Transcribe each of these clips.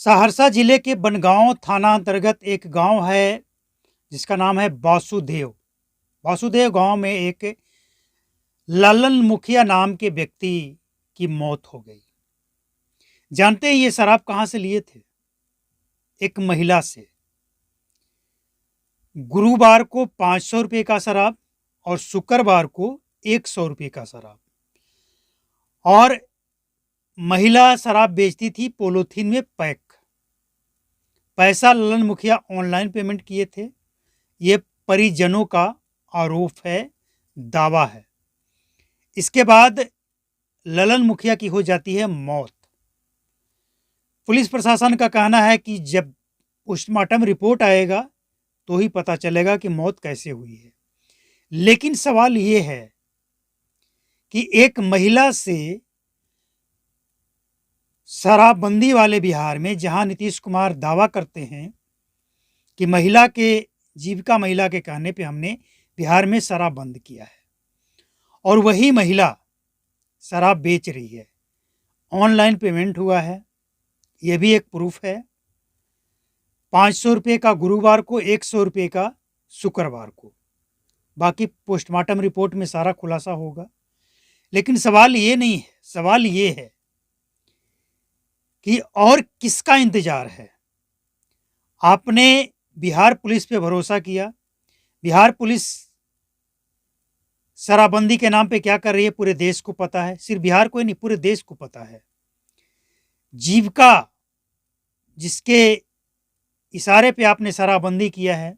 सहरसा जिले के बनगांव थाना अंतर्गत एक गांव है जिसका नाम है वासुदेव। वासुदेव गांव में एक ललन मुखिया नाम के व्यक्ति की मौत हो गई। जानते हैं ये शराब कहां से लिए थे? एक महिला से। गुरुवार को 500 रुपये का शराब और शुक्रवार को 100 रुपये का शराब। और महिला शराब बेचती थी पोलोथीन में पैक। पैसा ललन मुखिया ऑनलाइन पेमेंट किए थे। ये परिजनों का आरोप है, दावा है। इसके बाद ललन मुखिया की हो जाती है मौत। पुलिस प्रशासन का कहना है कि जब पोस्टमार्टम रिपोर्ट आएगा तो ही पता चलेगा कि मौत कैसे हुई है। लेकिन सवाल ये है कि एक महिला से शराबबंदी वाले बिहार में, जहां नीतीश कुमार दावा करते हैं कि जीविका महिला के कहने पे हमने बिहार में शराब बंद किया है, और वही महिला शराब बेच रही है। ऑनलाइन पेमेंट हुआ है, यह भी एक प्रूफ है। 500 रुपये का गुरुवार को, 100 रुपये का शुक्रवार को। बाकी पोस्टमार्टम रिपोर्ट में सारा खुलासा होगा। लेकिन सवाल ये नहीं है, सवाल ये है कि और किसका इंतजार है? आपने बिहार पुलिस पे भरोसा किया। बिहार पुलिस शराबबंदी के नाम पे क्या कर रही है पूरे देश को पता है। सिर्फ बिहार को ही नहीं, पूरे देश को पता है। जीविका जिसके इशारे पे आपने शराबबंदी किया है,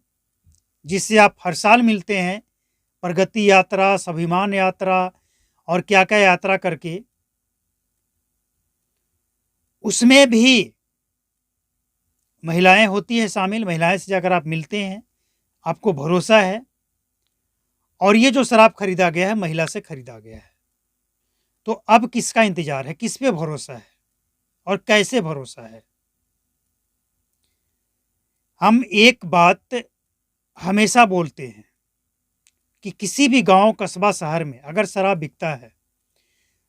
जिससे आप हर साल मिलते हैं, प्रगति यात्रा, स्वाभिमान यात्रा और क्या क्या यात्रा करके, उसमें भी महिलाएं होती है शामिल। महिलाएं से जाकर आप मिलते हैं, आपको भरोसा है, और ये जो शराब खरीदा गया है महिला से खरीदा गया है। तो अब किसका इंतजार है? किस पे भरोसा है और कैसे भरोसा है? हम एक बात हमेशा बोलते हैं कि किसी भी गांव, कस्बा, शहर में अगर शराब बिकता है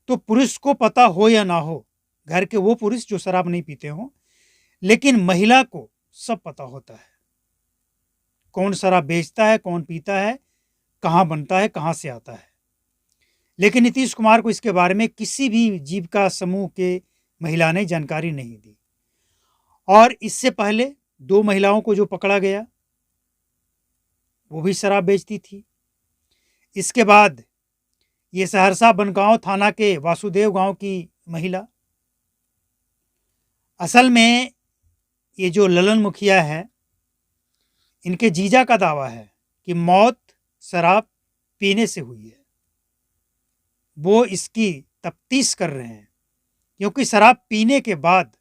तो पुरुष को पता हो या ना हो, घर के वो पुरुष जो शराब नहीं पीते हों, लेकिन महिला को सब पता होता है। कौन शराब बेचता है, कौन पीता है, कहाँ बनता है, कहाँ से आता है। लेकिन नीतीश कुमार को इसके बारे में किसी भी जीविका समूह के महिला ने जानकारी नहीं दी। और इससे पहले 2 महिलाओं को जो पकड़ा गया वो भी शराब बेचती थी। इसके बाद ये सहरसा बनगांव थाना के वासुदेव गांव की महिला, असल में ये जो ललन मुखिया है, इनके जीजा का दावा है कि मौत शराब पीने से हुई है। वो इसकी तफ्तीश कर रहे हैं, क्योंकि शराब पीने के बाद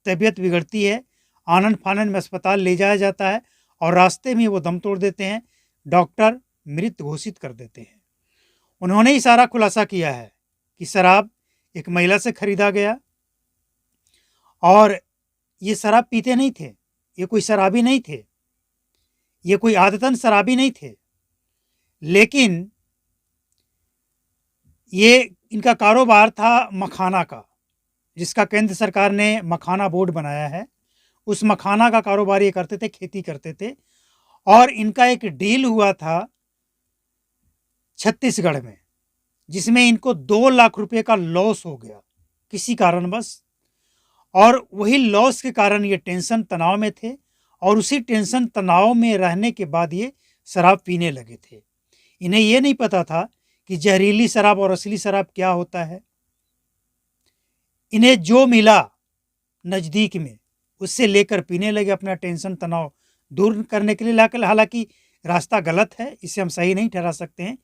तबीयत बिगड़ती है, आनन फानन में अस्पताल ले जाया जाता है और रास्ते में वो दम तोड़ देते हैं, डॉक्टर मृत घोषित कर देते हैं। उन्होंने ही सारा खुलासा किया है कि शराब एक महिला से खरीदा गया, और ये शराब पीते नहीं थे, ये कोई शराबी नहीं थे, ये कोई आदतन शराबी नहीं थे। लेकिन ये इनका कारोबार था मखाना का, जिसका केंद्र सरकार ने मखाना बोर्ड बनाया है। उस मखाना का कारोबार ये करते थे, खेती करते थे। और इनका एक डील हुआ था छत्तीसगढ़ में, जिसमें इनको 2 लाख रुपए का लॉस हो गया किसी कारणवश। और वही लॉस के कारण ये टेंशन तनाव में थे, और उसी टेंशन तनाव में रहने के बाद ये शराब पीने लगे थे। इन्हें ये नहीं पता था कि जहरीली शराब और असली शराब क्या होता है। इन्हें जो मिला नज़दीक में उससे लेकर पीने लगे, अपना टेंशन तनाव दूर करने के लिए लाकर। हालांकि रास्ता गलत है, इसे हम सही नहीं ठहरा सकते हैं,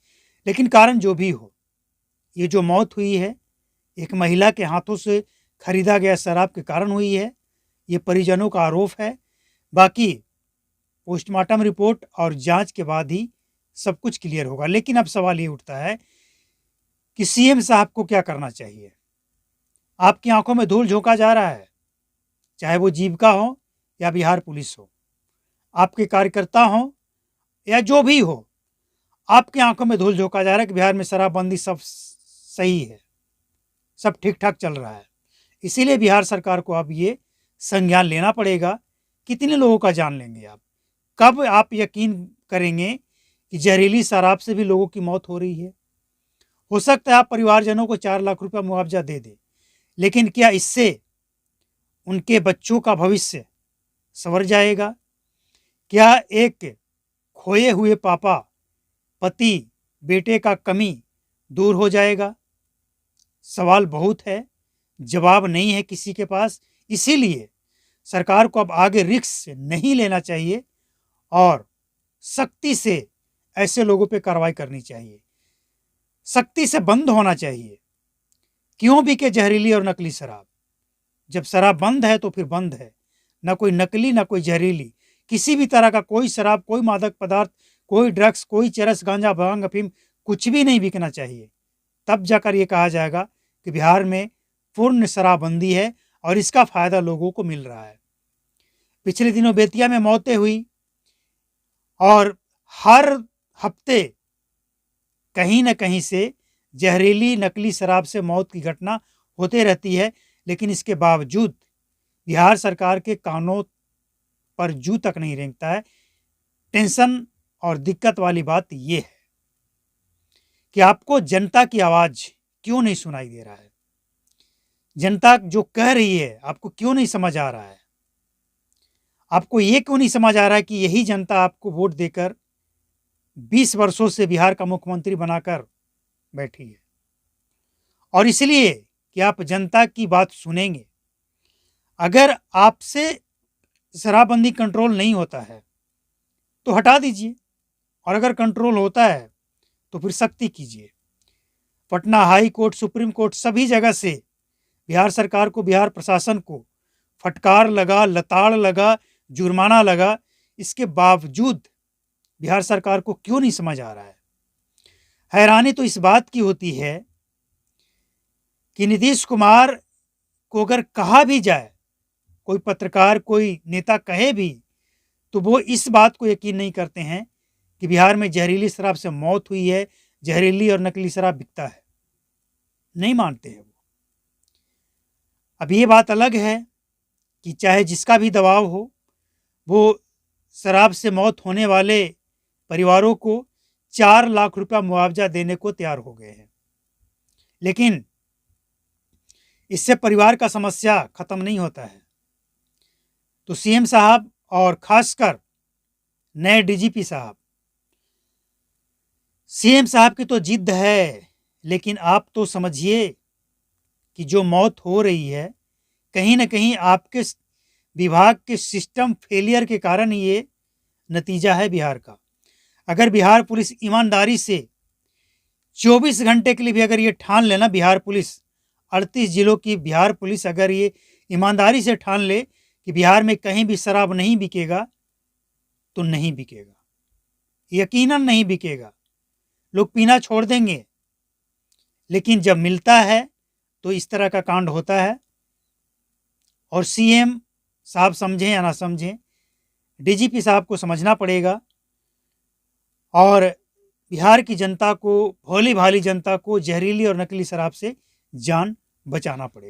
लेकिन कारण जो भी हो, ये जो मौत हुई है एक महिला के हाथों से खरीदा गया शराब के कारण हुई है। ये परिजनों का आरोप है। बाकी पोस्टमार्टम रिपोर्ट और जांच के बाद ही सब कुछ क्लियर होगा। लेकिन अब सवाल ये उठता है कि सीएम साहब को क्या करना चाहिए? आपकी आंखों में धूल झोंका जा रहा है, चाहे वो जीविका हो या बिहार पुलिस हो, आपके कार्यकर्ता हो या जो भी हो, आपकी आंखों में धूल झोंका जा रहा है कि बिहार में शराबबंदी सब सही है, सब ठीक ठाक चल रहा है। इसीलिए बिहार सरकार को अब ये संज्ञान लेना पड़ेगा। कितने लोगों का जान लेंगे आप? कब आप यकीन करेंगे कि जहरीली शराब से भी लोगों की मौत हो रही है? हो सकता है आप परिवारजनों को 4 लाख रुपया मुआवजा दे दें, लेकिन क्या इससे उनके बच्चों का भविष्य संवर जाएगा? क्या एक खोए हुए पापा, पति, बेटे का कमी दूर हो जाएगा? सवाल बहुत है, जवाब नहीं है किसी के पास। इसीलिए सरकार को अब आगे रिस्क नहीं लेना चाहिए और सख्ती से ऐसे लोगों पे कार्रवाई करनी चाहिए, सख्ती से बंद होना चाहिए। क्यों बिके जहरीली और नकली शराब? जब शराब बंद है तो फिर बंद है, ना कोई नकली ना कोई जहरीली, किसी भी तरह का कोई शराब, कोई मादक पदार्थ, कोई ड्रग्स, कोई चरस, गांजा, भांग, अफीम कुछ भी नहीं बिकना चाहिए। तब जाकर ये कहा जाएगा कि बिहार में पूर्ण शराबबंदी है और इसका फायदा लोगों को मिल रहा है। पिछले दिनों बेतिया में मौतें हुई और हर हफ्ते कहीं न कहीं से जहरीली नकली शराब से मौत की घटना होते रहती है, लेकिन इसके बावजूद बिहार सरकार के कानों पर जू तक नहीं रेंगता है। टेंशन और दिक्कत वाली बात ये है कि आपको जनता की आवाज़ क्यों नहीं सुनाई दे रहा है? जनता जो कह रही है आपको क्यों नहीं समझ आ रहा है? आपको ये क्यों नहीं समझ आ रहा है कि यही जनता आपको वोट देकर 20 वर्षों से बिहार का मुख्यमंत्री बनाकर बैठी है? और इसलिए कि आप जनता की बात सुनेंगे। अगर आपसे शराबबंदी कंट्रोल नहीं होता है तो हटा दीजिए, और अगर कंट्रोल होता है तो फिर सख्ती कीजिए। Patna high court, supreme court, सभी जगह से बिहार सरकार को, बिहार प्रशासन को फटकार लगा, लताड़ लगा, जुर्माना लगा। इसके बावजूद बिहार सरकार को क्यों नहीं समझ आ रहा है? हैरानी तो इस बात की होती है कि नीतीश कुमार को अगर कहा भी जाए, कोई पत्रकार, कोई नेता कहे भी, तो वो इस बात को यकीन नहीं करते हैं कि बिहार में जहरीली शराब से मौत हुई है, जहरीली और नकली शराब बिकता है। नहीं मानते हैं वो। अब ये बात अलग है कि चाहे जिसका भी दबाव हो, वो शराब से मौत होने वाले परिवारों को 4 लाख रुपया मुआवजा देने को तैयार हो गए हैं, लेकिन इससे परिवार का समस्या खत्म नहीं होता है। तो सीएम साहब और खासकर नए डीजीपी साहब, सीएम साहब की तो जिद है, लेकिन आप तो समझिए कि जो मौत हो रही है कहीं ना कहीं आपके विभाग के सिस्टम फेलियर के कारण ये नतीजा है बिहार का। अगर बिहार पुलिस ईमानदारी से 24 घंटे के लिए भी अगर ये ठान लेना, बिहार पुलिस 38 जिलों की बिहार पुलिस अगर ये ईमानदारी से ठान ले कि बिहार में कहीं भी शराब नहीं बिकेगा, तो नहीं बिकेगा, यकीनन नहीं बिकेगा। लोग पीना छोड़ देंगे, लेकिन जब मिलता है तो इस तरह का कांड होता है। और सीएम साहब समझें या ना समझें, डीजीपी साहब को समझना पड़ेगा और बिहार की जनता को, भोली भाली जनता को जहरीली और नकली शराब से जान बचाना पड़ेगा।